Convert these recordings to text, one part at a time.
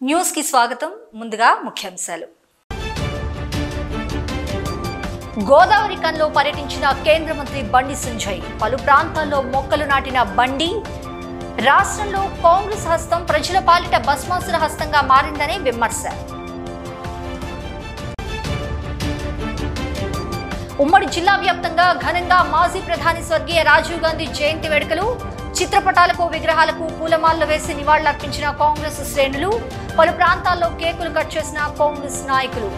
News కి స్వాగతం. ముందుగా ముఖ్యాంశాలు. గోదావరి కన్లో పర్యటించిన కేంద్ర మంత్రి బండి సంజయ్. పలు ప్రాంతాల్లో మొక్కలు నాటిన బండి. రాష్ట్రంలో కాంగ్రెస్ హస్తం ప్రజల పాలిట భస్మాసుర హస్తంగా మారిందని విమర్శ. ఉమ్మడి జిల్లా వ్యాప్తంగా ఘనంగా మాజీ ప్రధాని స్వర్గీయ రాజీవ్ గాంధీ జయంతి వేడుకలు. చిత్రపటాలకు విగ్రహాలకు పూలమాలలు వేసి నివాళులర్పించిన కాంగ్రెస్ శ్రేణులు. పలు ప్రాంతాల్లో కేకులు కట్ చేసిన కాంగ్రెస్ నాయకులు.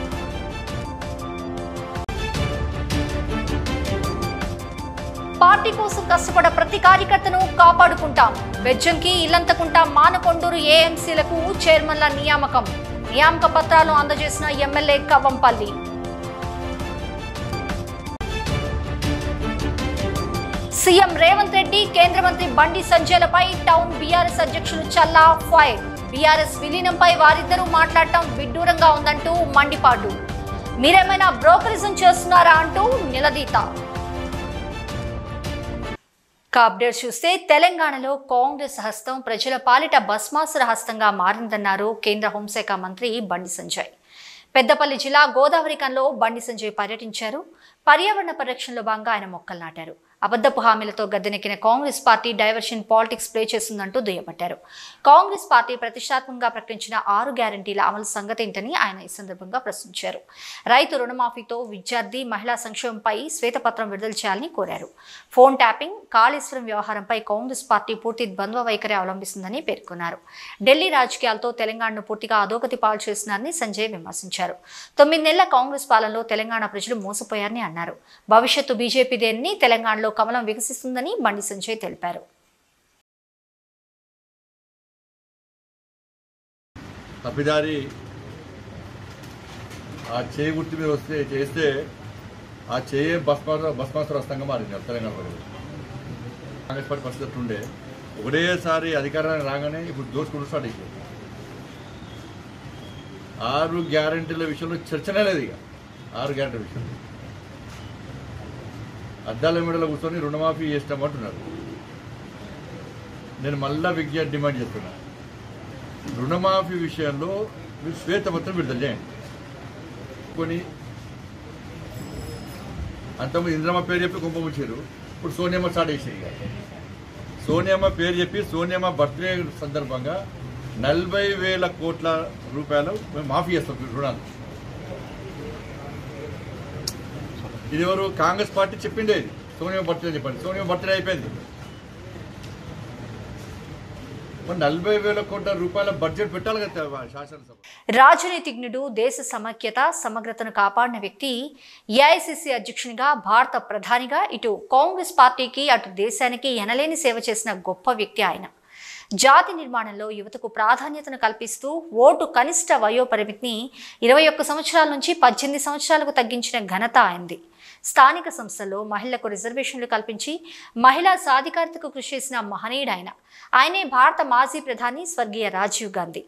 పార్టీ కోసం కష్టపడ ప్రతి కార్యకర్తను కాపాడుకుంటాం. బెజ్జంకి, ఇల్లంతకుంట, మానకొండూరు ఏఎంసీలకు చైర్మన్ల నియామకం. నియామక పత్రాలు అందజేసిన ఎమ్మెల్యే కవ్వంపల్లి. సీఎం రేవంత్ రెడ్డి, కేంద్ర మంత్రి బండి సంజయ్లపై టౌన్ బీఆర్ఎస్ అధ్యక్షులు చల్లా ఫైర్. బీఆర్ఎస్ విలీనంపై వారిద్దరూ మాట్లాడటం విడ్డూరంగా ఉందంటూ మండిపాటు. మీరేమైనా బ్రోకరిజం చేస్తున్నారా అంటూ నిలదీత. అప్డేట్ చూస్తే తెలంగాణలో కాంగ్రెస్ హస్తం ప్రజల పాలిట భస్మాసుర హస్తంగా మారిందన్నారు కేంద్ర హోంశాఖ మంత్రి బండి సంజయ్. పెద్దపల్లి జిల్లా గోదావరి కన్లో బండి సంజయ్ పర్యటించారు. పర్యావరణ పరిరక్షణలో భాగంగా ఆయన మొక్కలు నాటారు. అబద్ధపు హామీలతో గద్దెనెక్కిన Congress party diversion politics play చేస్తుందంటూ దుయ్యబట్టారు. కాంగ్రెస్ పార్టీ ప్రతిష్టాత్మకంగా ప్రకటించిన 6 గ్యారంటీల అమలు సంగతి ఏంటని ఆయన ఈ సందర్భంగా ప్రశ్నించారు. రైతు రుణమాఫీతో విద్యార్థి, మహిళా సంక్షేమంపై శ్వేతపత్రం విడుదల చేయాలని కోరారు. ఫోన్ ట్యాపింగ్, కాళేశ్వరం వ్యవహారంపై కాంగ్రెస్ పార్టీ పూర్తి ద్వంద్వ వైఖరి అవలంబిస్తుందని పేర్కొన్నారు. ఢిల్లీ రాజకీయాలతో తెలంగాణను పూర్తిగా అధోగతి పాలు చేస్తున్నారని సంజయ్ విమర్శించారు. 9 నెలల కాంగ్రెస్ పాలనలో తెలంగాణ ప్రజలు మోసపోయారని అన్నారు. భవిష్యత్తు బీజేపీదేనని, తెలంగాణలో కమలం వికసిస్తుందని బండి సంజయ్ తెలిపారు. తప్పిదారి ఆ చేయి గుర్తు మీద చేస్తే ఆ చేయి భస్మాసుర హస్తంగా మారింది తెలంగాణ ప్రజలు. కాంగ్రెస్ పార్టీ పరిస్థితి ఉండే ఒకటేసారి అధికారాన్ని రాగానే ఇప్పుడు దోచుకుంటూ స్టార్ట్ అయిపోయింది. 6 గ్యారంటీల విషయంలో చర్చనే లేదు. ఇక 6 గ్యారంటీల విషయంలో అద్దాల మెడలో కూర్చొని రుణమాఫీ చేస్తామంటున్నారు. నేను మళ్ళా విజ్ఞప్తి డిమాండ్ చేస్తున్నా, రుణమాఫీ విషయంలో మీరు శ్వేతపత్రం విడుదల చేయండి. కొని అంతకుముందు ఇంద్రమ్మ పేరు చెప్పి కుంభముచ్చారు. ఇప్పుడు సోనియమ్మ స్టార్ట్ చేసేది. సోనియమ్మ పేరు చెప్పి సోనియమ్మ బర్త్డే సందర్భంగా 40,000 కోట్ల రూపాయలు మేము మాఫీ చేస్తాం రుణాలు. ఇది ఎవరు? కాంగ్రెస్ పార్టీ చెప్పిండే. ఇది సోనియా బర్త్డే చెప్పండి. సోనియా బర్త్డే అయిపోయింది. 40,000 కోట్ల రూపాయల బడ్జెట్ పెట్టాలి కదా శాసనసభ. రాజనీతిజ్ఞుడు, దేశ సమైక్యత, సమగ్రతను కాపాడిన వ్యక్తి, ఏఐసిసి అధ్యక్షునిగా, భారత ప్రధానిగా ఇటు కాంగ్రెస్ పార్టీకి అటు దేశానికి ఎనలేని సేవ చేసిన గొప్ప వ్యక్తి ఆయన. జాతి నిర్మాణంలో యువతకు ప్రాధాన్యతను కల్పిస్తూ ఓటు కనిష్ట వయో పరిమితిని 21 సంవత్సరాల నుంచి 18 సంవత్సరాలకు తగ్గించిన ఘనత ఆయనది. స్థానిక సంస్థల్లో మహిళలకు రిజర్వేషన్లు కల్పించి మహిళా సాధికారతకు కృషి చేసిన మహనీయుడు ఆయన. ఆయనే భారత మాజీ ప్రధాని స్వర్గీయ రాజీవ్ గాంధీ.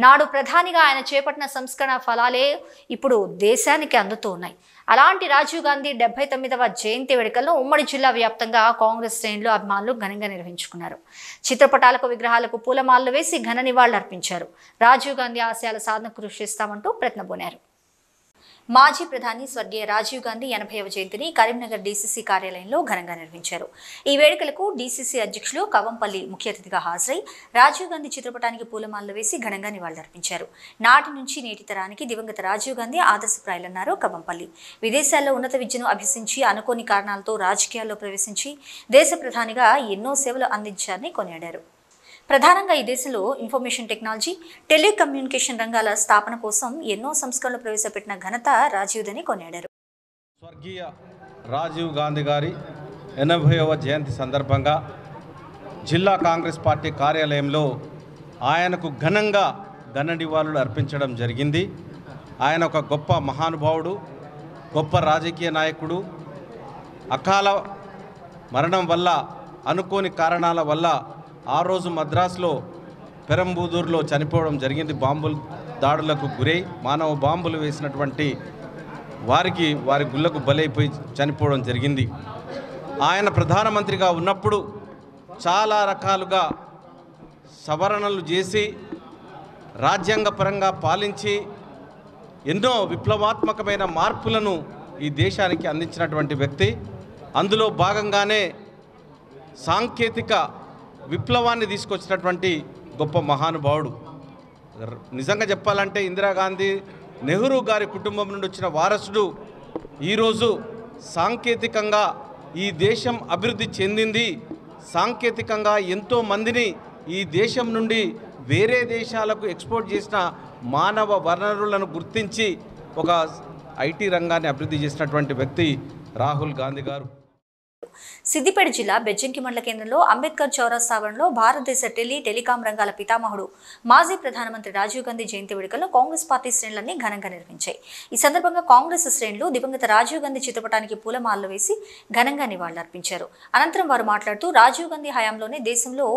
నాడు ప్రధానిగా ఆయన చేపట్టిన సంస్కరణ ఫలాలే ఇప్పుడు దేశానికి అందుతూ ఉన్నాయి. అలాంటి రాజీవ్ గాంధీ 79వ జయంతి వేడుకలను ఉమ్మడి జిల్లా వ్యాప్తంగా కాంగ్రెస్ శ్రేణులు, అభిమానులు ఘనంగా నిర్వహించుకున్నారు. చిత్రపటాలకు, విగ్రహాలకు పూలమాలలు వేసి ఘన నివాళులర్పించారు. రాజీవ్ గాంధీ ఆశయాల సాధనకు కృషి చేస్తామంటూ ప్రతినబూనారు. మాజీ ప్రధాని స్వర్గీయ రాజీవ్ గాంధీ 80వ జయంతిని కరీంనగర్ డీసీసీ కార్యాలయంలో ఘనంగా నిర్వహించారు. ఈ వేడుకలకు డీసీసీ అధ్యక్షులు కవ్వంపల్లి ముఖ్య అతిథిగా హాజరై రాజీవ్ గాంధీ చిత్రపటానికి పూలమాలలు వేసి ఘనంగా నివాళులర్పించారు. నాటి నుంచి నేటి తరానికి దివంగత రాజీవ్ గాంధీ ఆదర్శప్రాయులన్నారు కవ్వంపల్లి. విదేశాల్లో ఉన్నత విద్యను అభ్యసించి అనుకోని కారణాలతో రాజకీయాల్లో ప్రవేశించి దేశ ప్రధానిగా ఎన్నో సేవలు అందించారని కొనియాడారు. ప్రధానంగా ఈ దేశంలో ఇన్ఫర్మేషన్ టెక్నాలజీ, టెలికమ్యూనికేషన్ రంగాల స్థాపన కోసం ఎన్నో సంస్కరణలు ప్రవేశపెట్టిన ఘనత రాజీవ్దని కొనియాడారు. స్వర్గీయ రాజీవ్ గాంధీ గారి 80వ జయంతి సందర్భంగా జిల్లా కాంగ్రెస్ పార్టీ కార్యాలయంలో ఆయనకు ఘనంగా ఘన నివాళులు అర్పించడం జరిగింది. ఆయన ఒక గొప్ప మహానుభావుడు, గొప్ప రాజకీయ నాయకుడు. అకాల మరణం వల్ల, అనుకోని కారణాల వల్ల ఆ రోజు మద్రాసులో పెరంబూదూరులో చనిపోవడం జరిగింది. బాంబుల దాడులకు గురై మానవ బాంబులు వేసినటువంటి వారి గుళ్ళకు బలైపోయి చనిపోవడం జరిగింది. ఆయన ప్రధానమంత్రిగా ఉన్నప్పుడు చాలా రకాలుగా సవరణలు చేసి రాజ్యాంగపరంగా పాలించి ఎన్నో విప్లవాత్మకమైన మార్పులను ఈ దేశానికి అందించినటువంటి వ్యక్తి. అందులో భాగంగానే సాంకేతిక విప్లవాన్ని తీసుకొచ్చినటువంటి గొప్ప మహానుభావుడు. నిజంగా చెప్పాలంటే ఇందిరాగాంధీ, నెహ్రూ గారి కుటుంబం నుండి వచ్చిన వారసుడు. ఈరోజు సాంకేతికంగా ఈ దేశం అభివృద్ధి చెందింది. సాంకేతికంగా ఎంతో మందిని ఈ దేశం నుండి వేరే దేశాలకు ఎక్స్పోర్ట్ చేసిన మానవ వనరులను గుర్తించి ఒక ఐటీ రంగాన్ని అభివృద్ధి చేసినటువంటి వ్యక్తి రాహుల్ గాంధీ గారు. సిద్దిపేట జిల్లా బెజ్జంకి మండల కేంద్రంలో అంబేద్కర్ చౌరస్తా ఆవరణలో భారతదేశ టెలికాం రంగాల పితామహుడు మాజీ ప్రధానమంత్రి రాజీవ్ గాంధీ జయంతి వేడుకలను కాంగ్రెస్ పార్టీ శ్రేణులన్నీ ఘనంగా నిర్వహించాయి. ఈ సందర్భంగా కాంగ్రెస్ శ్రేణులు దివంగత రాజీవ్ గాంధీ చిత్రపటానికి పూలమాలలు వేసి ఘనంగా నివాళులర్పించారు. అనంతరం వారు మాట్లాడుతూ రాజీవ్ గాంధీ హయాంలోనే దేశంలో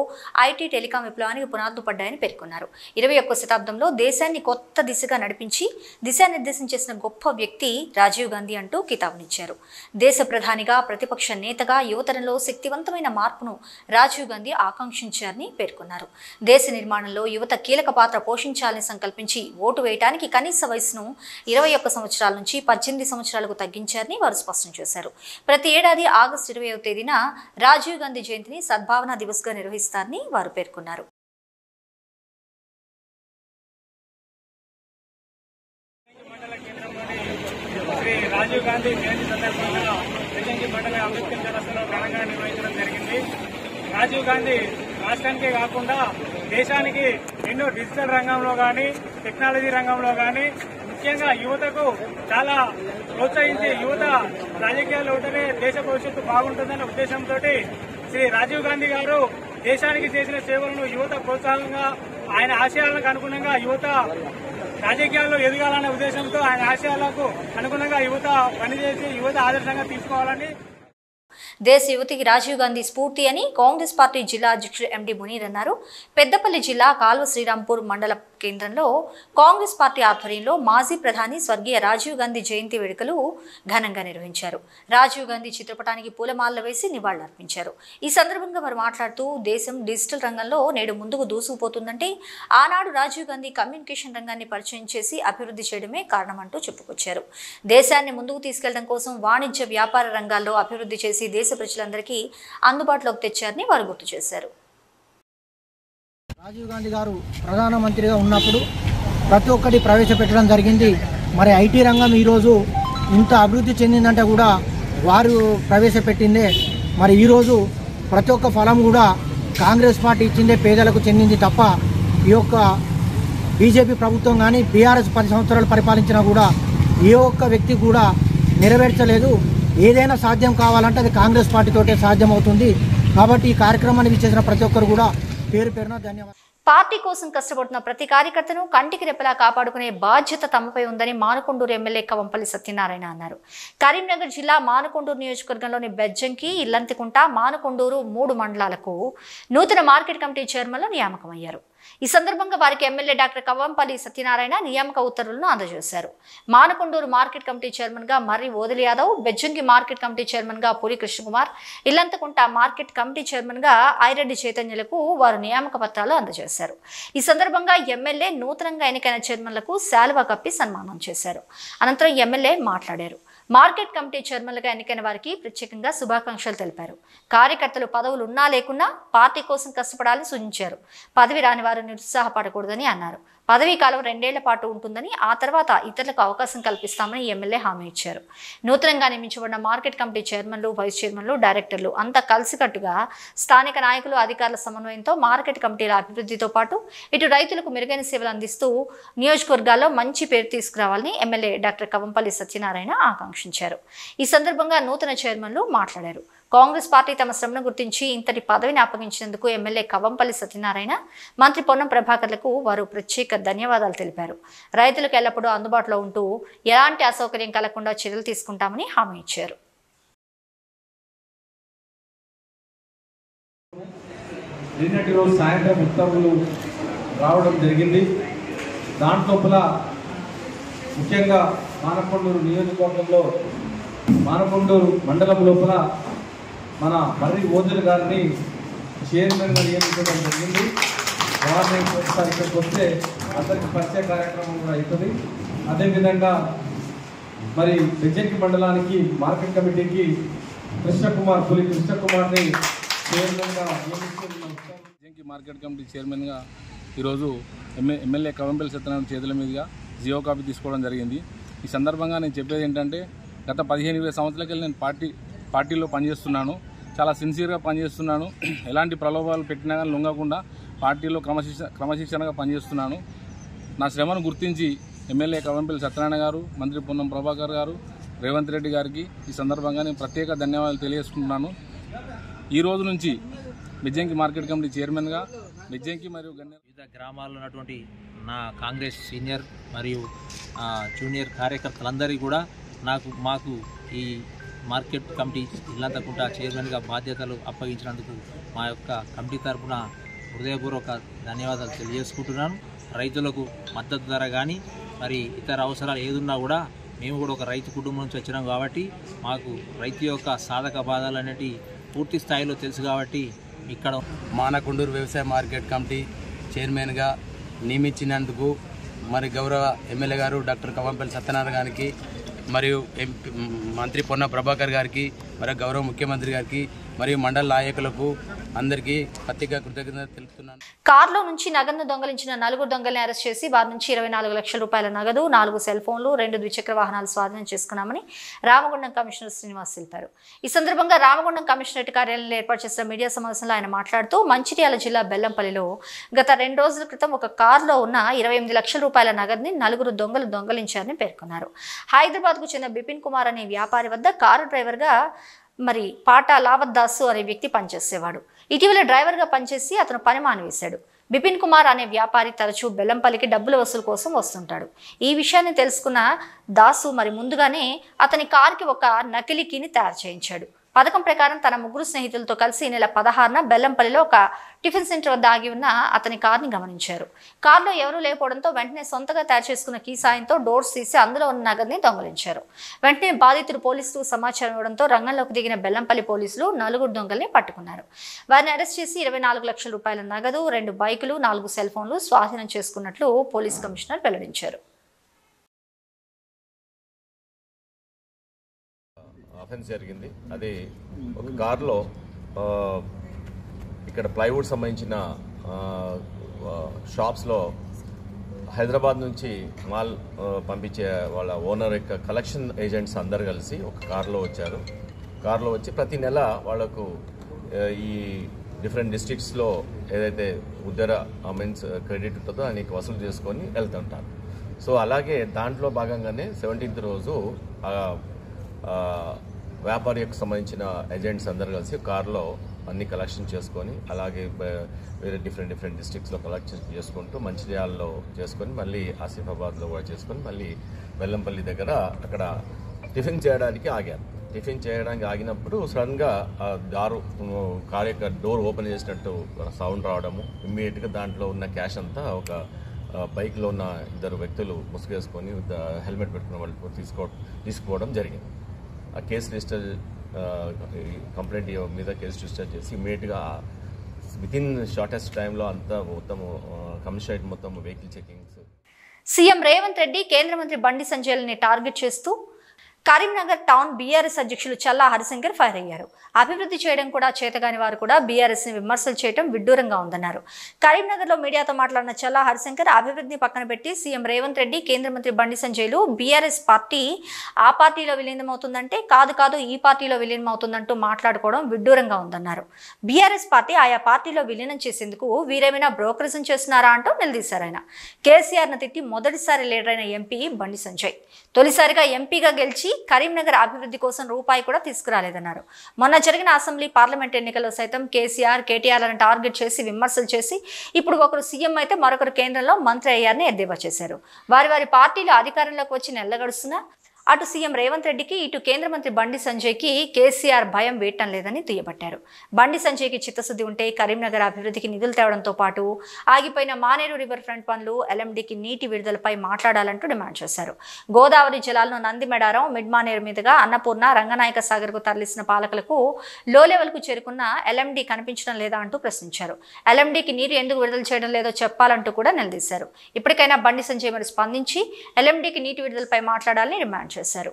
ఐటీ టెలికాం విప్లవానికి పునాదులు పడ్డాయని పేర్కొన్నారు. 21వ శతాబ్దంలో దేశాన్ని కొత్త దిశగా నడిపించి దిశానిర్దేశం చేసిన గొప్ప వ్యక్తి రాజీవ్ గాంధీ అంటూ కితాబునిచ్చారు. దేశ ప్రధానిగా, ప్రతిపక్ష నేతగా యువతరంలో శక్తివంతమైన మార్పును రాజీవ్ గాంధీ ఆకాంక్షించారని పేర్కొన్నారు. దేశ నిర్మాణంలో యువత కీలక పాత్ర పోషించాలని సంకల్పించి ఓటు వేయడానికి కనీస వయసును 21 సంవత్సరాల నుంచి 18 సంవత్సరాలకు తగ్గించారని వారు స్పష్టం చేశారు. ప్రతి ఏడాది ఆగస్టు 20వ తేదీన రాజీవ్ గాంధీ జయంతిని సద్భావన దివస్గా నిర్వహిస్తారని వారు పేర్కొన్నారు. రాజీవ్ గాంధీ జయంతి సందర్భంగా బెజ్జంకి మండల అంబేద్కర్ చౌరస్తాలో ఘనంగా నిర్వహించడం జరిగింది. రాజీవ్ గాంధీ రాష్ట్రానికే కాకుండా దేశానికి ఎన్నో డిజిటల్ రంగంలో కానీ, టెక్నాలజీ రంగంలో కానీ, ముఖ్యంగా యువతకు చాలా ప్రోత్సహించి యువత రాజకీయాల్లో ఉంటేనే దేశ భవిష్యత్తు బాగుంటుందన్న ఉద్దేశంతో శ్రీ రాజీవ్ గాంధీ గారు దేశానికి చేసిన సేవలను యువత ప్రోత్సాహంగా, ఆయన ఆశయాలకు అనుగుణంగా యువత రాజకీయాల్లో ఎదగాలనే ఉద్దేశంతో ఆయన ఆశయాలకు అనుగుణంగా యువత పనిచేసి యువత ఆదర్శంగా తీసుకోవాలని దేశ యువతికి రాజీవ్ గాంధీ స్ఫూర్తి అని కాంగ్రెస్ పార్టీ జిల్లా అధ్యక్షుడు ఎండి మునీర్ అన్నారు. పెద్దపల్లి జిల్లా కాల్వ శ్రీరాంపూర్ మండల కేంద్రంలో కాంగ్రెస్ పార్టీ ఆధ్వర్యంలో మాజీ ప్రధాని స్వర్గీయ రాజీవ్ గాంధీ జయంతి వేడుకలు ఘనంగా నిర్వహించారు. రాజీవ్ గాంధీ చిత్రపటానికి పూలమాలలు వేసి నివాళులర్పించారు. ఈ సందర్భంగా వారు మాట్లాడుతూ దేశం డిజిటల్ రంగంలో నేడు ముందుకు దూసుకుపోతుందంటే ఆనాడు రాజీవ్ గాంధీ కమ్యూనికేషన్ రంగాన్ని పరిచయం చేసి అభివృద్ధి చేయడమే కారణమంటూ చెప్పుకొచ్చారు. దేశాన్ని ముందుకు తీసుకెళ్లడం కోసం వాణిజ్య వ్యాపార రంగాల్లో అభివృద్ధి చేసి దేశ ప్రజలందరికీ అందుబాటులోకి తెచ్చారని వారు గుర్తు చేశారు. రాజీవ్ గాంధీ గారు ప్రధానమంత్రిగా ఉన్నప్పుడు ప్రతి ఒక్కటి ప్రవేశపెట్టడం జరిగింది. మరి ఐటీ రంగం ఈరోజు ఇంత అభివృద్ధి చెందిందంటే కూడా వారు ప్రవేశపెట్టిందే. మరి ఈరోజు ప్రతి ఒక్క ఫలం కూడా కాంగ్రెస్ పార్టీ ఇచ్చిందే పేదలకు చెందింది తప్ప ఈ యొక్క బీజేపీ ప్రభుత్వం కానీ బీఆర్ఎస్ 10 సంవత్సరాలు పరిపాలించినా కూడా ఏ ఒక్క వ్యక్తి కూడా నెరవేర్చలేదు. ఏదైనా సాధ్యం కావాలంటే అది కాంగ్రెస్ పార్టీతోటే సాధ్యమవుతుంది. కాబట్టి ఈ కార్యక్రమాన్ని విచ్చేసిన ప్రతి ఒక్కరు కూడా పేరు పేరున ధన్యవాదాలు. పార్టీ కోసం కష్టపడుతున్న ప్రతి కార్యకర్తను కంటికి రెప్పలా కాపాడుకునే బాధ్యత తమపై ఉందని మానకొండూరు ఎమ్మెల్యే కవంపల్లి సత్యనారాయణ అన్నారు. కరీంనగర్ జిల్లా మానకొండూరు నియోజకవర్గంలోని బెజ్జంకి, ఇల్లంతికుంట, మానకొండూరు 3 మండలాలకు నూతన మార్కెట్ కమిటీ చైర్మన్లు నియామకమయ్యారు. ఈ సందర్భంగా వారికి ఎమ్మెల్యే డాక్టర్ కవంపల్లి సత్యనారాయణ నియామక ఉత్తర్వులను అందజేశారు. మానకొండూరు మార్కెట్ కమిటీ చైర్మన్ గా Marri Odali Yadav, Bejjanki market committee chairman గా Puli Krishnakumar, Illanthakunta market committee chairman గా ఐరెడ్డి చైతన్యులకు వారు నియామక పత్రాలు అందజేశారు. ఈ సందర్భంగా ఎమ్మెల్యే నూతనంగా ఎన్నికైన చైర్మన్లకు శాలువా కప్పి సన్మానం చేశారు. అనంతరం ఎమ్మెల్యే మాట్లాడారు. మార్కెట్ కమిటీ చైర్మన్లుగా ఎన్నికైన వారికి ప్రత్యేకంగా శుభాకాంక్షలు తెలిపారు. కార్యకర్తలు పదవులు ఉన్నా లేకున్నా పార్టీ కోసం కష్టపడాలని సూచించారు. పదవి రాని వారు నిరుత్సాహపడకూడదని అన్నారు. పదవీ కాలం 2 ఏళ్ల పాటు ఉంటుందని, ఆ తర్వాత ఇతరులకు అవకాశం కల్పిస్తామని ఎమ్మెల్యే హామీ ఇచ్చారు. నూతనంగా నియమించబడిన మార్కెట్ కమిటీ చైర్మన్లు, వైస్ చైర్మన్లు, డైరెక్టర్లు అంతా కలిసికట్టుగా స్థానిక నాయకులు, అధికారుల సమన్వయంతో మార్కెట్ కమిటీల అభివృద్ధితో పాటు ఇటు రైతులకు మెరుగైన సేవలు అందిస్తూ నియోజకవర్గాల్లో మంచి పేరు తీసుకురావాలని ఎమ్మెల్యే డాక్టర్ కవంపల్లి సత్యనారాయణ ఆకాంక్షించారు. ఈ సందర్భంగా నూతన చైర్మన్లు మాట్లాడారు. కాంగ్రెస్ పార్టీ తమ శ్రమను గుర్తించి ఇంతటి పదవిని అప్పగించినందుకు ఎమ్మెల్యే కవంపల్లి సత్యనారాయణ, మంత్రి పొన్నం ప్రభాకర్లకు వారు ప్రత్యేక ధన్యవాదాలు తెలిపారు. రైతులకు ఎల్లప్పుడూ అందుబాటులో ఉంటూ ఎలాంటి అసౌకర్యం కలగకుండా చర్యలు తీసుకుంటామని హామీ ఇచ్చారు. నిన్నటి రోజు సాయంత్రం ఉత్తర్వులు రావడం జరిగింది. దాంట్లోపల ముఖ్యంగా మానకొండూరు నియోజకవర్గంలో మానకొండూరు మండలం లోపల మన మర్రి ఓదలి గారిని చైర్మన్గా నియమించడం జరిగింది. వారిని ఒకసారి ఇక్కడికి వస్తే అందరికీ పరిచయ కార్యక్రమం కూడా అవుతుంది. అదేవిధంగా మరి బెజ్జంకి మండలానికి మార్కెట్ కమిటీకి పులి కృష్ణకుమార్ని చైర్మన్గా నియమిస్తున్నాం. బెజ్జంకి మార్కెట్ కమిటీ చైర్మన్గా ఈరోజు ఎమ్మెల్యే కవంపల్లి సత్యనారాయణ చేతుల మీదుగా జియో కాపీ తీసుకోవడం జరిగింది. ఈ సందర్భంగా నేను చెప్పేది ఏంటంటే గత 15-20 సంవత్సరాలకి నేను పార్టీలో పనిచేస్తున్నాను. చాలా సిన్సియర్గా పనిచేస్తున్నాను. ఎలాంటి ప్రలోభాలు పెట్టినా కానీ లొంగకుండా పార్టీలో క్రమశిక్షణగా పనిచేస్తున్నాను. నా శ్రమను గుర్తించి ఎమ్మెల్యే కవంపల్లి సత్యనారాయణ గారు, మంత్రి పొన్నం ప్రభాకర్ గారు, రేవంత్ రెడ్డి గారికి ఈ సందర్భంగా నేను ప్రత్యేక ధన్యవాదాలు తెలియజేసుకుంటున్నాను. ఈ రోజు నుంచి బెజ్జంకి మార్కెట్ కమిటీ చైర్మన్గా బెజ్జంకి మరియు వివిధ గ్రామాల్లో ఉన్నటువంటి నా కాంగ్రెస్ సీనియర్ మరియు జూనియర్ కార్యకర్తలందరికీ కూడా మాకు ఈ మార్కెట్ కమిటీ ఇల్లంతకుంట చైర్మన్గా బాధ్యతలు అప్పగించినందుకు మా యొక్క కమిటీ తరఫున హృదయపూర్వక ధన్యవాదాలు తెలియజేసుకుంటున్నాను. రైతులకు మద్దతు ధర కానీ మరి ఇతర అవసరాలు ఏదున్నా కూడా మేము కూడా ఒక రైతు కుటుంబం నుంచి వచ్చినాం కాబట్టి మాకు రైతు యొక్క సాధక బాధలు అనేవి పూర్తి స్థాయిలో తెలుసు కాబట్టి ఇక్కడ మానకొండూరు వ్యవసాయ మార్కెట్ కమిటీ చైర్మన్గా నియమించినందుకు మరి గౌరవ ఎమ్మెల్యే గారు డాక్టర్ కవంపల్లి సత్యనారాయణ గారికి మరియు మంత్రి పొన్న ప్రభాకర్ గారికి మరియు గౌరవ ముఖ్యమంత్రి గారికి మరియు మండల నాయకులకు అందరికీ ప్రత్యేక కృతజ్ఞతలు తెలుపుతున్నాను. కారులో నుంచి నగదును దొంగలించిన 4 దొంగల్ని అరెస్ట్ చేసి వారి నుంచి 24 లక్షల రూపాయల నగదు, 4 సెల్ ఫోన్లు, 2 ద్విచక్ర వాహనాలు స్వాధీనం చేసుకున్నామని రామగుండం కమిషనర్ శ్రీనివాస్ తెలిపారు. ఈ సందర్భంగా రామగుండం కమిషనరేట్ కార్యాలయంలో ఏర్పాటు చేసిన మీడియా సమావేశంలో ఆయన మాట్లాడుతూ మంచిర్యాల జిల్లా బెల్లంపల్లిలో గత 2 రోజుల క్రితం ఒక కారులో ఉన్న 28 లక్షల రూపాయల నగదుని 4 దొంగలు దొంగలించారని పేర్కొన్నారు. హైదరాబాద్కు చెందిన బిపిన్ కుమార్ అనే వ్యాపారి వద్ద కారు డ్రైవర్గా పాటా లావత్ దాసు అనే వ్యక్తి పనిచేసేవాడు. ఇటీవల డ్రైవర్గా పనిచేసి అతను పని మానివేశాడు. బిపిన్ కుమార్ అనే వ్యాపారి తరచూ బెల్లంపల్లికి డబ్బుల వసూలు కోసం వస్తుంటాడు. ఈ విషయాన్ని తెలుసుకున్న దాసు ముందుగానే అతని కారుకి ఒక నకిలీ కీని తయారు చేయించాడు. పథకం ప్రకారం తన 3 స్నేహితులతో కలిసి ఈ నెల 16న బెల్లంపల్లిలో ఒక టిఫిన్ సెంటర్ వద్ద ఆగి ఉన్న అతని కారుని గమనించారు. కారులో ఎవరూ లేకపోవడంతో వెంటనే సొంతగా తయారు చేసుకున్న కీ సాయంతో డోర్స్ తీసి అందులో ఉన్న నగదుని దొంగలించారు. వెంటనే బాధితులు పోలీసులు సమాచారం ఇవ్వడంతో రంగంలోకి దిగిన బెల్లంపల్లి పోలీసులు 4 దొంగల్ని పట్టుకున్నారు. వారిని అరెస్ట్ చేసి 24 లక్షల రూపాయల నగదు, 2 బైకులు, 4 సెల్ ఫోన్లు స్వాధీనం చేసుకున్నట్లు పోలీస్ కమిషనర్ వెల్లడించారు. అఫెన్స్ జరిగింది. అది ఒక కారులో ఇక్కడ ప్లైవుడ్ సంబంధించిన షాప్స్లో హైదరాబాద్ నుంచి మాల్ పంపించే వాళ్ళ ఓనర్ యొక్క కలెక్షన్ ఏజెంట్స్ అందరు కలిసి ఒక కారులో వచ్చారు. కారులో వచ్చి ప్రతి నెల వాళ్లకు ఈ డిఫరెంట్ డిస్ట్రిక్ట్స్లో ఏదైతే ఉద్దర మీన్స్ క్రెడిట్ ఉంటుందో దానికి వసూలు చేసుకొని వెళ్తుంటారు. సో అలాగే దాంట్లో భాగంగానే 17th రోజు వ్యాపారికి సంబంధించిన ఏజెంట్స్ అందరు కలిసి కారులో అన్ని కలెక్షన్ చేసుకొని అలాగే వేరే డిఫరెంట్ డిస్ట్రిక్ట్స్లో కలెక్షన్ చేసుకుంటూ మంచిర్యాలలో చేసుకొని మళ్ళీ ఆసిఫాబాద్లో కూడా చేసుకొని మళ్ళీ బెల్లంపల్లి దగ్గర అక్కడ టిఫిన్ చేయడానికి ఆగారు. టిఫిన్ చేయడానికి ఆగినప్పుడు సడన్గా కారు యొక్క డోర్ ఓపెన్ చేసినట్టు సౌండ్ రావడము, ఇమ్మీడియట్గా దాంట్లో ఉన్న క్యాష్ అంతా ఒక బైక్లో ఉన్న 2 వ్యక్తులు ముసుగేసుకొని హెల్మెట్ పెట్టుకున్న వాళ్ళు తీసుకుపోవడం జరిగింది. ఆ కేసు రిజిస్టర్ కంప్లైంట్ మీద కేసు రిజిస్టర్ చేసి ఇమ్మీడియట్గా వితిన్ షార్టెస్ట్ టైంలో అంతా మొత్తం కమిషనరేట్ మొత్తం vehicle checkings. CM Revanth Reddy కేంద్ర మంత్రి బండి సంజయ్ని టార్గెట్ చేస్తూ కరీంనగర్ టౌన్ బీఆర్ఎస్ అధ్యక్షులు చల్లా హరిశంకర్ ఫైర్ అయ్యారు. అభివృద్ధి చేయడం కూడా చేతగాని వారు కూడా బీఆర్ఎస్ని విమర్శలు చేయడం విడ్డూరంగా ఉందన్నారు. కరీంనగర్లో మీడియాతో మాట్లాడిన చల్లా హరిశంకర్ అభివృద్ధిని పక్కన పెట్టి సీఎం రేవంత్ రెడ్డి కేంద్ర మంత్రి బండి సంజయ్లు బీఆర్ఎస్ పార్టీ ఆ పార్టీలో విలీనమవుతుందంటే కాదు ఈ పార్టీలో విలీనమవుతుందంటూ మాట్లాడుకోవడం విడ్డూరంగా ఉందన్నారు. బీఆర్ఎస్ పార్టీ ఆయా పార్టీలో విలీనం చేసేందుకు వీరేమైనా బ్రోకరిజం చేస్తున్నారా అంటూ నిలదీశారు. ఆయన కేసీఆర్ను తిట్టి మొదటిసారి లీడర్ అయిన ఎంపీ బండి సంజయ్ తొలిసారిగా ఎంపీగా గెలిచి కరీంనగర్ అభివృద్ధి కోసం రూపాయి కూడా తీసుకురాలేదన్నారు. మొన్న జరిగిన అసెంబ్లీ పార్లమెంట్ ఎన్నికల్లో సైతం కేటీఆర్లను టార్గెట్ చేసి విమర్శలు చేసి ఇప్పుడు ఒకరు సీఎం అయితే మరొకరు కేంద్రంలో మంత్రి అయ్యారని ఎద్దేవా చేశారు. వారి పార్టీలు అధికారంలోకి వచ్చి నెలగడుస్తున్నా అటు సీఎం రేవంత్ రెడ్డికి ఇటు కేంద్ర మంత్రి బండి సంజయ్కి కేసీఆర్ భయం వేయటం లేదని దుయ్యబట్టారు. బండి సంజయ్కి చిత్తశుద్ధి ఉంటే కరీంనగర్ అభివృద్ధికి నిధులు తేవడంతో పాటు ఆగిపోయిన మానేరు రివర్ ఫ్రంట్ పనులు, ఎల్ఎండికి నీటి విడుదలపై మాట్లాడాలంటూ డిమాండ్ చేశారు. గోదావరి జలాలను నందిమెడారం, మిడ్మానేరు మీదుగా అన్నపూర్ణ, రంగనాయక సాగర్కు తరలిసిన పాలకులకు లో లెవెల్కు చేరుకున్న ఎల్ఎండి కనిపించడం లేదా అంటూ ప్రశ్నించారు. ఎల్ఎండికి నీరు ఎందుకు విడుదల చేయడం లేదో చెప్పాలంటూ కూడా నిలదీశారు. ఇప్పటికైనా బండి సంజయ్ మరి స్పందించి ఎల్ఎండికి నీటి విడుదలపై మాట్లాడాలని డిమాండ్ చేశారు.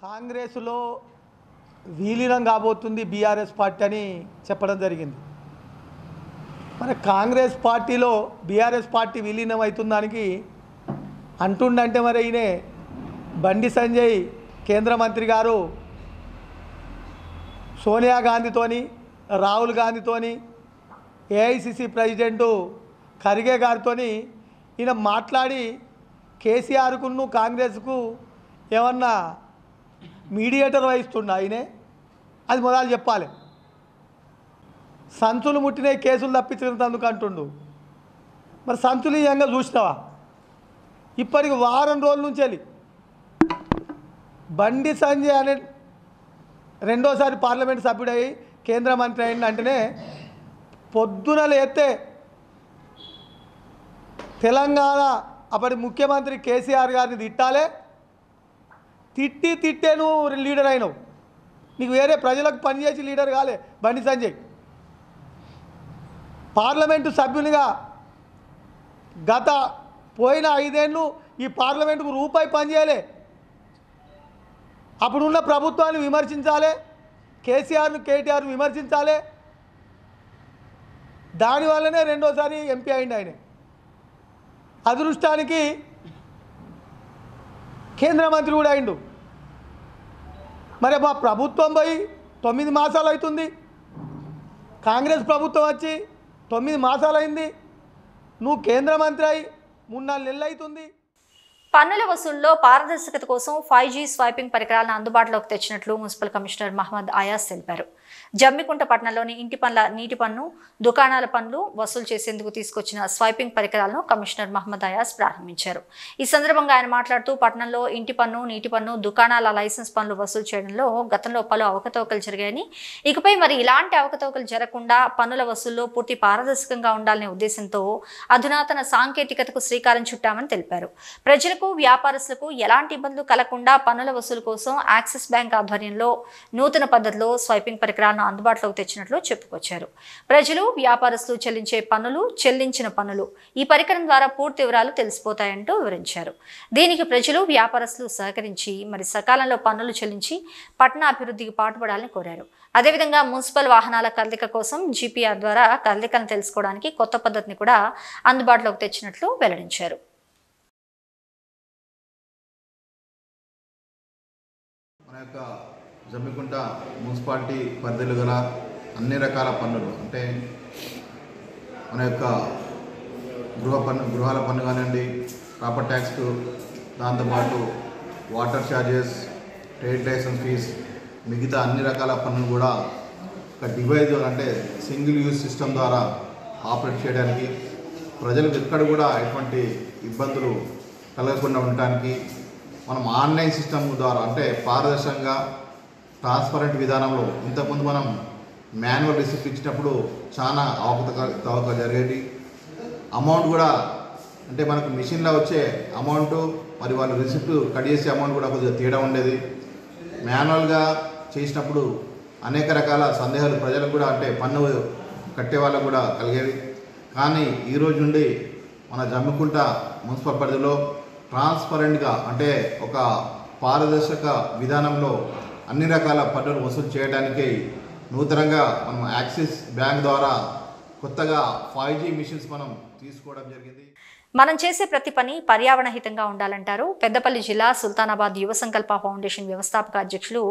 కాంగ్రెస్లో విలీనం కాబోతుంది బీఆర్ఎస్ పార్టీ అని చెప్పడం జరిగింది. మరి కాంగ్రెస్ పార్టీలో బీఆర్ఎస్ పార్టీ విలీనం అవుతుందానికి అంటుండంటే మరి ఈయన బండి సంజయ్ కేంద్ర మంత్రి గారు సోనియా గాంధీతోని, రాహుల్ గాంధీతోని, ఏఐసిసి ప్రెసిడెంటు ఖర్గే గారితోని ఈయన మాట్లాడి కేసీఆర్కును కాంగ్రెస్కు ఏమన్నా మీడియేటర్ వహిస్తుండా ఆయనే? అది మొదలు చెప్పాలి. సంచులు ముట్టిన కేసులు తప్పించినందుకు అంటుండు. మరి సంచులు ఇయంగా చూసినావా? ఇప్పటికి వారం రోజుల నుంచి వెళ్ళి బండి సంజయ్ అనే రెండోసారి పార్లమెంట్ సభ్యుడై కేంద్ర మంత్రి అయిన అంటేనే పొద్దున లేస్తే తెలంగాణ అప్పటి ముఖ్యమంత్రి కేసీఆర్ గారిని తిట్టాలే. తిట్టే నువ్వు లీడర్ అయినావు. నీకు వేరే ప్రజలకు పనిచేసి లీడర్ కాలే బండి సంజయ్. పార్లమెంటు సభ్యునిగా గత పోయిన 5 ఏళ్ళు ఈ పార్లమెంటుకు రూపాయి పనిచేయలే. అప్పుడున్న ప్రభుత్వాన్ని విమర్శించాలి, కేసీఆర్ను కేటీఆర్ను విమర్శించాలి. దానివల్లనే రెండోసారి ఎంపీ అయింది ఆయన. అదృష్టానికి కేంద్ర మంత్రి కూడా అయిండు. మరి మా ప్రభుత్వం పోయి 9 మాసాలు అవుతుంది. కాంగ్రెస్ ప్రభుత్వం వచ్చి 9 మాసాలు అయింది. నువ్వు కేంద్ర మంత్రి అయి 3-4 నెలలు అవుతుంది. పన్నుల వసూల్లో పారదర్శకత కోసం 5G స్వైపింగ్ పరికరాలను అందుబాటులోకి తెచ్చినట్లు మున్సిపల్ కమిషనర్ మహమ్మద్ అయాజ్ తెలిపారు. జమ్మికుంట పట్టణంలోని ఇంటి పన్నుల, నీటి పన్ను, దుకాణాల పన్నులు వసూలు చేసేందుకు తీసుకొచ్చిన స్వైపింగ్ పరికరాలను కమిషనర్ మహమ్మద్ అయాజ్ ప్రారంభించారు. ఈ సందర్భంగా ఆయన మాట్లాడుతూ పట్టణంలో ఇంటి పన్ను, నీటి పన్ను, దుకాణాల లైసెన్స్ పన్నులు వసూలు చేయడంలో గతంలో పలు అవకతవకలు జరిగాయని, ఇకపై మరి ఇలాంటి అవకతవకలు జరగకుండా పన్నుల వసూల్లో పూర్తి పారదర్శకంగా ఉండాలనే ఉద్దేశంతో అధునాతన సాంకేతికతకు శ్రీకారం చుట్టామని తెలిపారు. ప్రజలకు, వ్యాపారస్తులకు ఎలాంటి ఇబ్బందులు కలగకుండా పన్నుల వసూలు కోసం యాక్సిస్ బ్యాంక్ ఆధ్వర్యంలో నూతన పద్ధతిలో స్వైపింగ్ పరికరాలను అందుబాటులోకి తెచ్చినట్లు చెప్పుకొచ్చారు. ప్రజలు, వ్యాపారస్తులు చెల్లించే పన్నులు, చెల్లించిన పన్నులు ఈ పరికరం ద్వారా పూర్తి వివరాలు తెలిసిపోతాయంటూ వివరించారు. దీనికి ప్రజలు, వ్యాపారస్తులు సహకరించి మరి సకాలంలో పన్నులు చెల్లించి పట్టణ అభివృద్ధికి పాటుపడాలని కోరారు. అదేవిధంగా మున్సిపల్ వాహనాల కదలిక కోసం జీపీఆర్ ద్వారా కదలికలను తెలుసుకోవడానికి కొత్త పద్ధతిని కూడా అందుబాటులోకి తెచ్చినట్లు వెల్లడించారు. మన యొక్క జమ్మికుంట మున్సిపాలిటీ పరిధిలో గల అన్ని రకాల పన్నులు అంటే మన యొక్క గృహాల పన్ను కానివ్వండి, ప్రాపర్టీ ట్యాక్స్, దాంతోపాటు water charges, trade licence fees, మిగతా అన్ని రకాల పన్నులు కూడా ఒక డివైజ్ అంటే సింగిల్ యూజ్ సిస్టమ్ ద్వారా ఆపరేట్ చేయడానికి, ప్రజలకు ఎక్కడ కూడా ఎటువంటి ఇబ్బందులు కలగకుండా ఉండటానికి మనం ఆన్లైన్ సిస్టమ్ ద్వారా అంటే పారదర్శకంగా ట్రాన్స్పరెంట్ విధానంలో, ఇంతకుముందు మనం మాన్యువల్ రిసిప్ట్ ఇచ్చినప్పుడు చాలా అవకతవకలు జరిగేది. అమౌంట్ కూడా అంటే మనకు మిషన్లో వచ్చే అమౌంట్ మరి వాళ్ళు రిసిప్ట్ కట్ చేసే అమౌంట్ కూడా కొద్దిగా తేడా ఉండేది. మాన్యువల్గా చేసినప్పుడు అనేక రకాల సందేహాలు ప్రజలకు కూడా అంటే పన్ను కట్టే వాళ్ళకు కూడా కలిగేవి. కానీ ఈరోజు నుండి మన జమ్మికుంట మున్సిపల్ పరిధిలో ట్రాన్స్పరెంట్గా అంటే ఒక పారదర్శక విధానంలో అన్ని రకాల పన్నులు వసూలు చేయడానికి నూతనంగా మనం యాక్సిస్ బ్యాంక్ ద్వారా కొత్తగా 5G మిషన్స్ మనం తీసుకోవడం జరిగింది. మనం చేసే ప్రతి పని పర్యావరణ హితంగా ఉండాలంటారు పెద్దపల్లి జిల్లా సుల్తానాబాద్ యువ సంకల్ప ఫౌండేషన్ వ్యవస్థాపక అధ్యక్షులు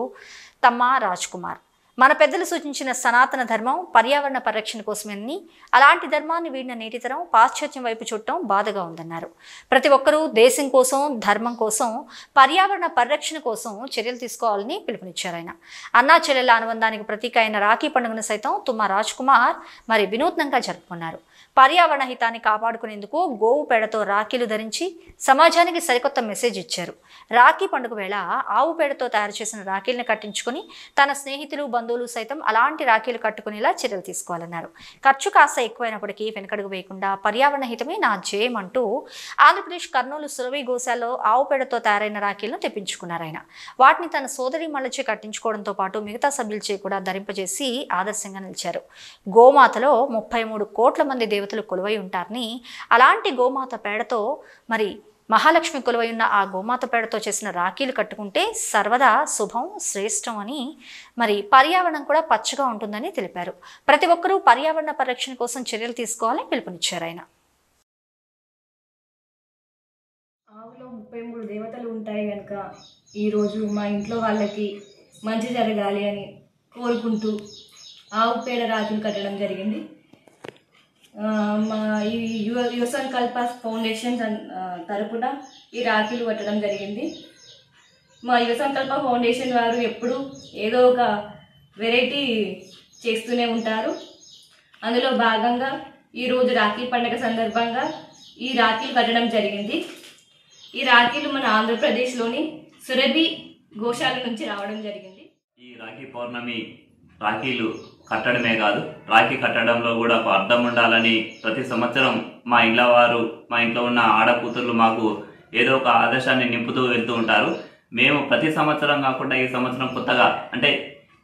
తమ్మా రాజ్ కుమార్. మన పెద్దలు సూచించిన సనాతన ధర్మం పర్యావరణ పరిరక్షణ కోసమని, అలాంటి ధర్మాన్ని వీడిన నేటి తరం పాశ్చాత్యం వైపు చూడటం బాధగా ఉందన్నారు. ప్రతి ఒక్కరూ దేశం కోసం, ధర్మం కోసం, పర్యావరణ పరిరక్షణ కోసం చర్యలు తీసుకోవాలని పిలుపునిచ్చారు. ఆయన అన్నా చెల్లెల అనుబంధానికి ప్రతీక అయిన రాఖీ పండుగను సైతం తుమ్మా రాజ్ కుమార్ మరి వినూత్నంగా జరుపుకున్నారు. పర్యావరణ హితాన్ని కాపాడుకునేందుకు గోవు పేడతో రాఖీలు ధరించి సమాజానికి సరికొత్త మెసేజ్ ఇచ్చారు. రాఖీ పండుగ వేళ ఆవు పేడతో తయారు చేసిన రాఖీలను కట్టించుకుని తన స్నేహితులు బంధువులు సైతం అలాంటి రాఖీలు కట్టుకునేలా చర్యలు తీసుకోవాలన్నారు. ఖర్చు కాస్త ఎక్కువైనప్పటికీ వెనకడుగు వేయకుండా పర్యావరణ హితమే నా జయం అంటూ ఆంధ్రప్రదేశ్ కర్నూలు సురవి గోశాలలో ఆవు పేడతో తయారైన రాఖీలను తెప్పించుకున్నారు. ఆయన వాటిని తన సోదరి మళ్ళచే కట్టించుకోవడంతో పాటు మిగతా సభ్యులచే కూడా ధరింపజేసి ఆదర్శంగా నిలిచారు. గోమాతలో 33 కోట్ల మంది దేవతలు కొలువై ఉంటారని, అలాంటి గోమాత పేడతో మరి మహాలక్ష్మి కొలువై ఉన్న ఆ గోమాత పేడతో చేసిన రాఖీలు కట్టుకుంటే సర్వదా శుభం శ్రేష్టం అని, మరి పర్యావరణం కూడా పచ్చగా ఉంటుందని తెలిపారు. ప్రతి ఒక్కరూ పర్యావరణ పరిరక్షణ కోసం చర్యలు తీసుకోవాలని పిలుపునిచ్చారు. ఆయన ఆవులో 33 దేవతలు ఉంటాయి కనుక ఈరోజు మా ఇంట్లో వాళ్ళకి మంచి జరగాలి అని కోరుకుంటూ ఆవు పేడ రాఖీలు కట్టడం జరిగింది. మా ఈ యువ సంకల్ప ఫౌండేషన్ తరపున ఈ రాఖీలు కట్టడం జరిగింది. మా యువ సంకల్ప ఫౌండేషన్ వారు ఎప్పుడు ఏదో ఒక వెరైటీ చేస్తూనే ఉంటారు. అందులో భాగంగా ఈరోజు రాఖీ పండుగ సందర్భంగా ఈ రాఖీలు కట్టడం జరిగింది. ఈ రాఖీలు మన ఆంధ్రప్రదేశ్లోని సురభి గోశాల నుంచి రావడం జరిగింది. ఈ రాఖీ పౌర్ణమి రాఖీలు కట్టడమే కాదు, రాఖీ కట్టడంలో కూడా ఒక అర్థం ఉండాలని ప్రతి సంవత్సరం మా ఇంట్లో ఉన్న ఆడకూతుర్లు మాకు ఏదో ఒక ఆదర్శాన్ని నింపుతూ వెళ్తూ ఉంటారు. మేము ప్రతి సంవత్సరం కాకుండా ఈ సంవత్సరం కొత్తగా, అంటే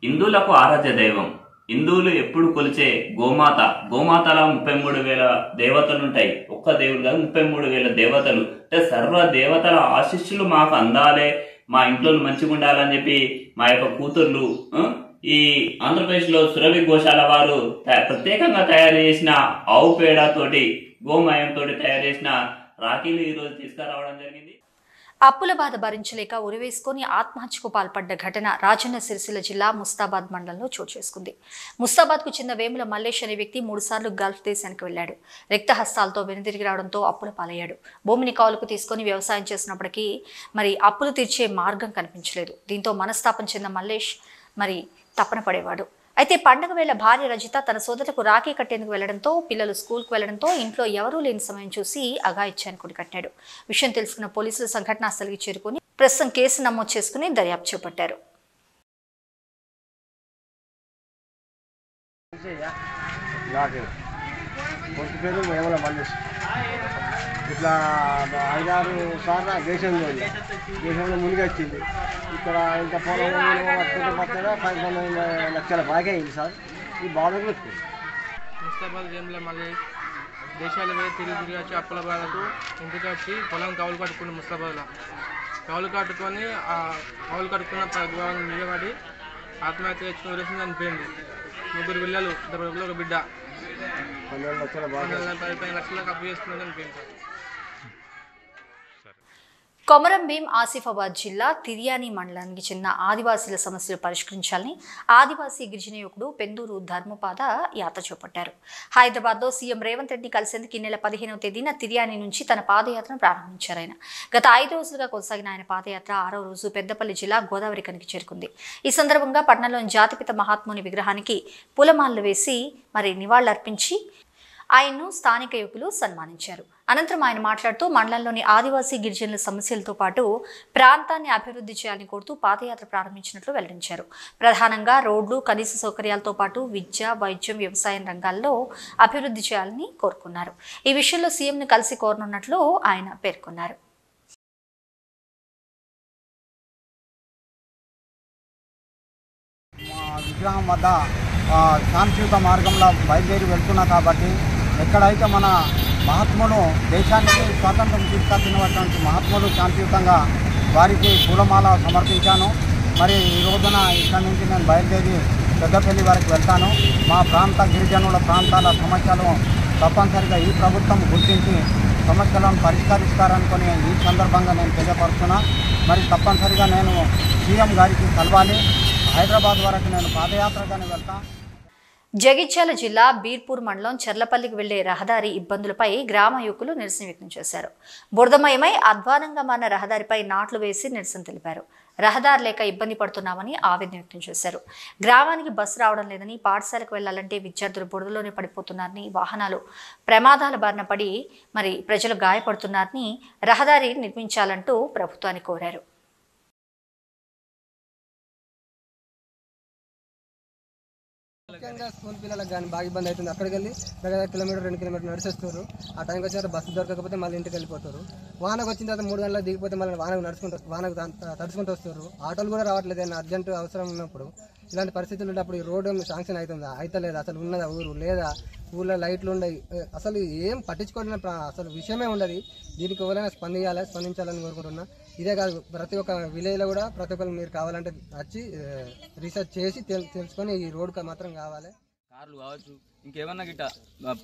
హిందువులకు ఆరాధ్య దైవం, హిందువులు ఎప్పుడు కొలిచే గోమాతల 33,000 దేవతలు ఉంటాయి. ఒక్క దేవుడు కాదు, 33,000 దేవతలు. అంటే సర్వ దేవతల ఆశీస్సులు మాకు అందాలే, మా ఇంట్లో మంచిగా ఉండాలని చెప్పి మా యొక్క కూతుర్లు ఈ ఆంధ్రప్రదేశ్లో సురభి గోశాల వారు ప్రత్యేకంగా తయారు చేసిన ఆవు పేడ తోటి గోమయంతో తయారు చేసిన రాఖీలు ఈరోజు తీసుకురావడం జరిగింది. అప్పుల బాధ భరించలేక ఉరివేసుకొని ఆత్మహత్యకు పాల్పడ్డ ఘటన రాజన్న సిరిసిల్ల జిల్లా ముస్తాబాద్ మండలంలో చోటు చేసుకుంది. ముస్తాబాద్కు చెందిన వేముల మల్లేష్ అనే వ్యక్తి 3 సార్లు గల్ఫ్ దేశానికి వెళ్లాడు. రిక్తహస్తాలతో వెనుదిరిగి రావడంతో అప్పుల పాలయ్యాడు. భూమిని కౌలుకు తీసుకుని వ్యవసాయం చేసినప్పటికీ మరి అప్పులు తీర్చే మార్గం కనిపించలేదు. దీంతో మనస్తాపం చెందిన మల్లేష్ మరి తపన పడేవాడు. అయితే పండగ వేళ భార్య రజిత తన సోదరులకు రాఖీ కట్టేందుకు వెళ్లడంతో, పిల్లలు స్కూల్కు వెళ్లడంతో ఇంట్లో ఎవరూ లేని సమయం చూసి అఘాయిత్యానికి కొడికట్టాడు. విషయం తెలుసుకున్న పోలీసులు సంఘటనా స్థలికి చేరుకుని ప్రస్తుతం కేసు నమోదు చేసుకుని దర్యాప్తు చేపట్టారు. ఇట్లా 5-6 సార్లు దేశంలో మునిగొచ్చింది. ఇక్కడ ఇంకా పొలం పట్టుకుంటే 11 లక్షల బాగా అయింది సార్. ఈ బాధలు వచ్చింది. ముస్తాబాద్ గేమ్లో మళ్ళీ దేశాలు వేరే తిరిగి వచ్చి అప్పుల బాధకు ఇంటికి వచ్చి పొలం కౌలు కట్టుకుని ముస్తాబాద్లో కౌలు కట్టుకొని ఆ కౌలు కట్టుకున్న గోవాలను నిలబడి ఆత్మహత్య చేసుకుని వదిలేసి చనిపోయింది. 3 పిల్లలు, 1 బిడ్డ, 15 లక్షలకు అప్పు చేసుకుని చనిపోయింది. కొమరం భీం ఆసిఫాబాద్ జిల్లా తిర్యాని మండలానికి చెందిన ఆదివాసీల సమస్యలు పరిష్కరించాలని ఆదివాసీ గిరిజన యువకుడు పెందూరు ధర్మపాద యాత్ర చేపట్టారు. హైదరాబాద్లో సీఎం రేవంత్ రెడ్డిని కలిసేందుకు ఈ నెల 15వ తేదీన తిర్యాని నుంచి తన పాదయాత్రను ప్రారంభించారు. ఆయన గత 5 రోజులుగా కొనసాగిన ఆయన పాదయాత్ర 6వ రోజు పెద్దపల్లి జిల్లా గోదావరి కనికి చేరుకుంది. ఈ సందర్భంగా పట్టణంలోని జాతిపిత మహాత్ముని విగ్రహానికి పూలమాలలు వేసి మరి నివాళులర్పించి ఆయన్ను స్థానిక యువకులు సన్మానించారు. అనంతరం ఆయన మాట్లాడుతూ మండలంలోని ఆదివాసీ గిరిజనుల సమస్యలతో పాటు ప్రాంతాన్ని అభివృద్ధి చేయాలని కోరుతూ పాదయాత్ర ప్రారంభించినట్లు వెల్లడించారు. ప్రధానంగా రోడ్లు, కనీస సౌకర్యాలతో పాటు విద్య, వైద్యం, వ్యవసాయం రంగాల్లో అభివృద్ధి చేయాలని కోరుకున్నారు. ఈ విషయంలో సీఎంను కలిసి కోరనున్నట్లు ఆయన పేర్కొన్నారు. విగ్రహం వద్ద శాంతియుత మార్గంలో బయలుదేరి వెళ్తున్నా కాబట్టి ఎక్కడైతే మన మహాత్ములు దేశానికి స్వాతంత్రం తీసుకొచ్చినటువంటి మహాత్ములు శాంతియుతంగా వారికి పూలమాల సమర్పించాను. మరి ఈ రోజున ఇక్కడి నుంచి నేను బయలుదేరి పెద్దపల్లి వరకు వెళ్తాను. మా ప్రాంత గిరిజనుల ప్రాంతాల సమస్యలు తప్పనిసరిగా ఈ ప్రభుత్వం గుర్తించి సమస్యలను పరిష్కరిస్తారనుకుని ఈ సందర్భంగా నేను తెలియపరుస్తున్నా. మరి తప్పనిసరిగా నేను సీఎం గారికి కలవాలి. హైదరాబాద్ వరకు నేను పాదయాత్రగానే వెళ్తాను. జగిత్యాల జిల్లా బీర్పూర్ మండలం చర్లపల్లికి వెళ్లే రహదారి ఇబ్బందులపై గ్రామ యువకులు నిరసన వ్యక్తం చేశారు. బురదమయమై అధ్వానంగా మారిన రహదారిపై నాట్లు వేసి నిరసన తెలిపారు. రహదారి లేక ఇబ్బంది పడుతున్నామని ఆవేదన వ్యక్తం చేశారు. గ్రామానికి బస్సు రావడం లేదని, పాఠశాలకు వెళ్లాలంటే విద్యార్థులు బురదలోనే పడిపోతున్నారని, వాహనాలు ప్రమాదాల బారిన పడి ప్రజలు గాయపడుతున్నారని రహదారి నిర్మించాలంటూ ప్రభుత్వాన్ని కోరారు. ముఖ్యంగా స్కూల్ పిల్లలకు కానీ బాగా ఇబ్బంది అవుతుంది. అక్కడికి వెళ్ళి దగ్గర కిలోమీటర్ 2 కిలోమీటర్లు నడిచేస్తారు. ఆ టైంకి వచ్చారు బస్సు దొరకకపోతే మళ్ళీ ఇంటికి వెళ్ళిపోతారు. వానకు వచ్చిన తర్వాత 3 గంటలకు దిగిపోతే మళ్ళీ వానకు తడుచుకుంటూ వస్తారు. ఆటోలు కూడా రావట్లేదు. ఏదైనా అర్జెంటు అవసరం ఉన్నప్పుడు ఇలాంటి పరిస్థితులు ఉన్నప్పుడు ఈ రోడ్డు శాంక్షన్ అవుతుందా, అవుతలేదు, అసలు ఉన్నదా ఊరు లేదా, ఊళ్ళో లైట్లు ఉండవు, అసలు ఏం పట్టించుకోవాలని అసలు విషయమే ఉండదు. దీనికి ఎవరైనా స్పందించాలని కోరుకుంటున్నా. ఇదే కాదు, ప్రతి ఒక్క విలేజ్లో కూడా ప్రతి ఒక్కరు మీరు కావాలంటే వచ్చి రీసెర్చ్ చేసి తెలుసుకొని ఈ రోడ్డు మాత్రం కావాలి. కార్లు కావచ్చు, ఇంకేమన్నా గిట్ట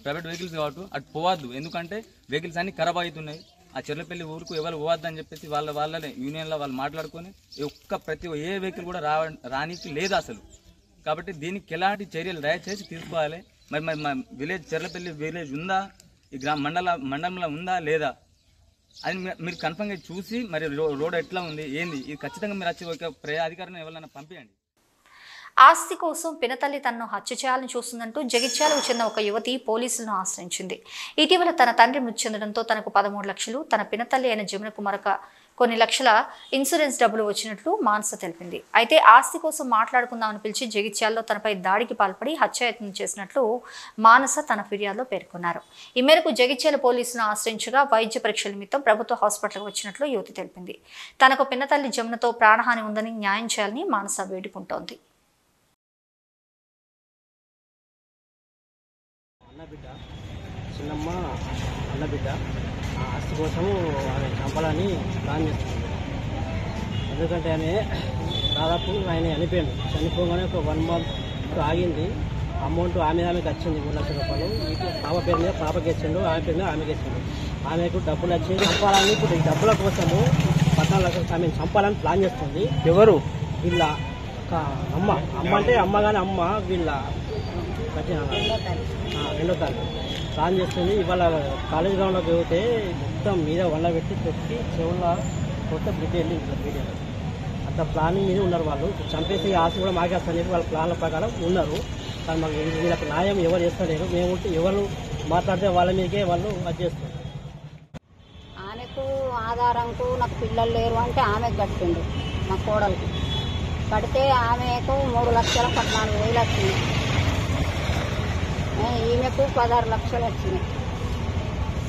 ప్రైవేట్ వెహికల్స్ కావచ్చు అటు పోవద్దు. ఎందుకంటే వెహికల్స్ అన్ని ఖరాబ్ అవుతున్నాయి. ఆ చెర్లపల్లి ఊరుకు ఎవరు పోవద్దు అని చెప్పేసి వాళ్ళనే యూనియన్లో వాళ్ళు మాట్లాడుకొని ప్రతి ఏ వెహికల్ కూడా రానికి లేదు అసలు. కాబట్టి దీనికి ఎలాంటి చర్యలు దయచేసి తీసుకోవాలి. మరి మా విలేజ్ చెర్లపల్లి విలేజ్ ఉందా, ఈ మండలంలో ఉందా లేదా అది మీరు కన్ఫర్మ్గా చూసి మరి రోడ్ ఎట్లా ఉంది ఏంది ఇది ఖచ్చితంగా మీరు వచ్చి ఒక అధికారిని ఎవరైనా పంపించండి. ఆస్తి కోసం పినతల్లి తనను హత్య చేయాలని చూస్తుందంటూ జగిత్యాలకు చెందిన ఒక యువతి పోలీసులను ఆశ్రయించింది. ఇటీవల తన తండ్రి మృతి చెందడంతో తనకు 13 లక్షలు, తన పినతల్లి అయిన జమునకు మరొక కొన్ని లక్షల ఇన్సూరెన్స్ డబ్బులు వచ్చినట్లు మానస తెలిపింది. అయితే ఆస్తి కోసం మాట్లాడుకుందామని పిలిచి జగిత్యాల్లో తనపై దాడికి పాల్పడి హత్యాయత్నం చేసినట్లు మానస తన ఫిర్యాదులో పేర్కొన్నారు. ఈ మేరకు జగిత్యాల పోలీసులను ఆశ్రయించగా వైద్య పరీక్షల నిమిత్తం ప్రభుత్వ హాస్పిటల్కు వచ్చినట్లు యువతి తెలిపింది. తనకు పినతల్లి జమునతో ప్రాణహాని ఉందని న్యాయం చేయాలని మానస వేడుకుంటోంది. అన్నబిడ్డ చిన్నమ్మ అన్నబిడ్డ ఆస్తి కోసము ఆమె చంపాలని ప్లాన్ చేస్తుంది. ఎందుకంటే ఆమె దాదాపు ఆయన చనిపోయాడు. చనిపోగానే ఒక 1 month ఆగింది. అమౌంట్ ఆమెకి వచ్చింది 3 లక్షల రూపాయలు. పాప పేరు మీద పాపకి ఇచ్చిండు, ఆమె పేరు మీద ఆమెకి ఇచ్చిండు. ఆమెకు డబ్బులు వచ్చి చంపాలని ఇప్పుడు ఈ డబ్బుల కోసము 14 లక్షలు ఆమె చంపాలని ప్లాన్ చేస్తుంది. ఎవరు? వీళ్ళ అమ్మ అంటే అమ్మ కానీ అమ్మ వీళ్ళ రెండో తారీఖు ప్లాన్ చేస్తుంది. ఇవాళ కాలేజ్ గ్రౌండ్లోకి పోతే మొత్తం మీద వల్ల పెట్టి తొక్కి చెవుల కొత్త బ్రిడ్జ్ వెళ్ళి అంత ప్లానింగ్ మీద ఉన్నారు. వాళ్ళు చంపేసి ఆస్తి కూడా మాకేస్తాను చెప్పి వాళ్ళ ప్లాన్ల ప్రకారం ఉన్నారు. కానీ మాకు వీళ్ళకి న్యాయం ఎవరు చేస్తలేరు. మేము ఎవరు మాట్లాడితే వాళ్ళ మీదకే వాళ్ళు అది చేస్తారు. ఆమెకు ఆధారంకు నాకు పిల్లలు లేరు అంటే ఆమెకు కట్టిండు. మా కోడలికి కడితే ఆమెకు 3,14,000 వచ్చింది. ఈమెకు 16 లక్షలు వచ్చినాయి.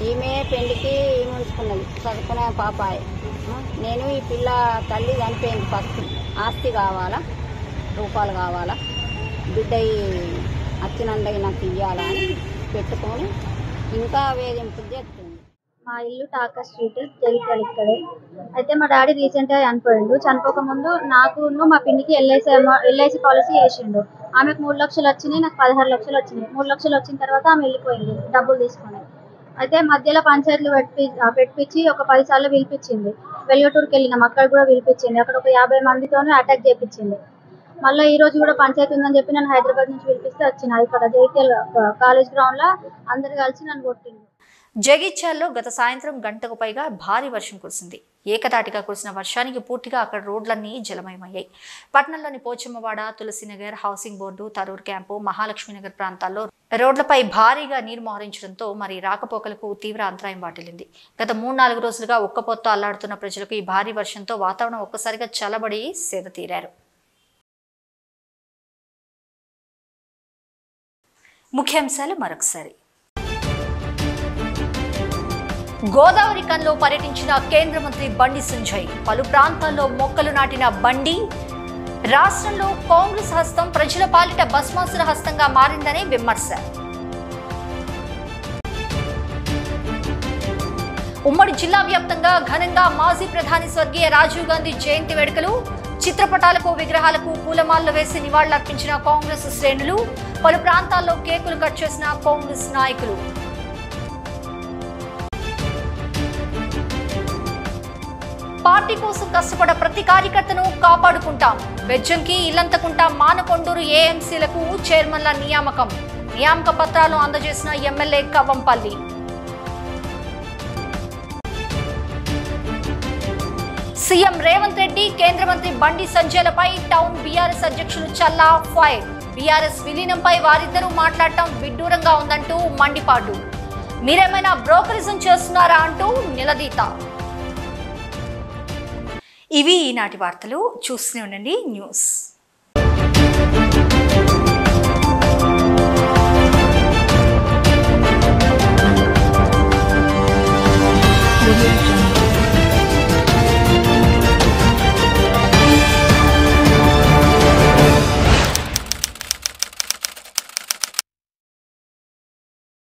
ఈమె పెళ్లికి ఈమె ఉంచుకున్నది, చదువుకునే పాపాయి. నేను ఈ పిల్ల తల్లి చనిపోయింది. ఫస్ట్ ఆస్తి కావాలా, రూపాయలు కావాలా, బిడ్డ అచ్చినండకి నాకు ఇవ్వాలా అని పెట్టుకొని ఇంకా వేధింపులు చేస్తుంది. మా ఇల్లు టాకా స్ట్రీట్ జగిత్యాల ఇక్కడే. అయితే మా డాడీ రీసెంట్గా చనిపోయిండు. చనిపోకముందు నాకు మా పిన్నికి ఎల్ఐసి పాలసీ వేసిండు. ఆమెకు 3 లక్షలు వచ్చినాయి, నాకు 16 లక్షలు వచ్చినాయి. 3 లక్షలు వచ్చిన తర్వాత ఆమె వెళ్ళిపోయింది డబ్బులు తీసుకుని. అయితే మధ్యలో పంచాయతీలు పెట్టించి ఒక 10 సార్లు పిలిపించింది. వెలుగటూరుకి వెళ్ళినాం, అక్కడ కూడా పిలిపించింది. అక్కడ ఒక 50 మందితోనే అటాక్ చేయించింది. మళ్ళీ ఈ రోజు కూడా పంచాయతీ ఉందని చెప్పి నన్ను హైదరాబాద్ నుంచి పిలిపిస్తే వచ్చిన. ఇక్కడ జగిత్యాల కాలేజ్ గ్రౌండ్లో అందరు కలిసి నన్ను కొట్టింది. జగిత్యాల్లో గత సాయంత్రం గంటకు పైగా భారీ వర్షం కురిసింది. ఏకతాటిగా కురిసిన వర్షానికి పూర్తిగా అక్కడ రోడ్లన్నీ జలమయమయ్యాయి. పట్టణంలోని Pochammawada, Tulasinagar, housing board, Tarur camp, Mahalakshminagar ప్రాంతాల్లో రోడ్లపై భారీగా నీరు మోహరించడంతో రాకపోకలకు తీవ్ర అంతరాయం వాటిల్లింది. గత 3-4 రోజులుగా ఉక్కపోతతో అల్లాడుతున్న ప్రజలకు ఈ భారీ వర్షంతో వాతావరణం ఒక్కసారిగా చల్లబడి సేద తీరారు. ముఖ్యాంశాలు మరొకసారి. గోదావరి కన్లో పర్యటించిన కేంద్ర మంత్రి బండి సంజయ్. పలు ప్రాంతాల్లో మొక్కలు నాటిన బండి. రాష్ట్రంలో కాంగ్రెస్ హస్తం ప్రజల పాలిట భస్మాసుర హస్తంగా మారిందని విమర్శ. ఉమ్మడి జిల్లా వ్యాప్తంగా ఘనంగా మాజీ ప్రధాని స్వర్గీయ రాజీవ్ గాంధీ జయంతి వేడుకలు. చిత్రపటాలకు, విగ్రహాలకు పూలమాలలు వేసి నివాళులర్పించిన కాంగ్రెస్ శ్రేణులు. పలు ప్రాంతాల్లో కేకులు కట్ చేసిన కాంగ్రెస్ నాయకులు. పార్టీ కోసం కష్టపడ ప్రతి కార్యకర్తను కాపాడుకుంటాం. బెజ్జంకి, ఇల్లంతకుంట, మానకొండూరు ఏఎంసీలకు చైర్మన్ల నియామకం. నియామక పత్రాలు అందజేసిన ఎమ్మెల్యే కవ్వంపల్లి. సీఎం రేవంత్ రెడ్డి కేంద్ర మంత్రి బండి సంజయ్లపై టౌన్ బీఆర్ఎస్ అధ్యక్షులు చల్లా ఫైర్. బీఆర్ఎస్ విలీనంపై వారిద్దరూ మాట్లాడటం విడ్డూరంగా ఉందంటూ మండిపాటు. మీరేమైనా బ్రోకరిజం చేస్తున్నారా అంటూ నిలదీత. ఇవి ఈనాటి వార్తలు. చూస్తూనే ఉండండి న్యూస్.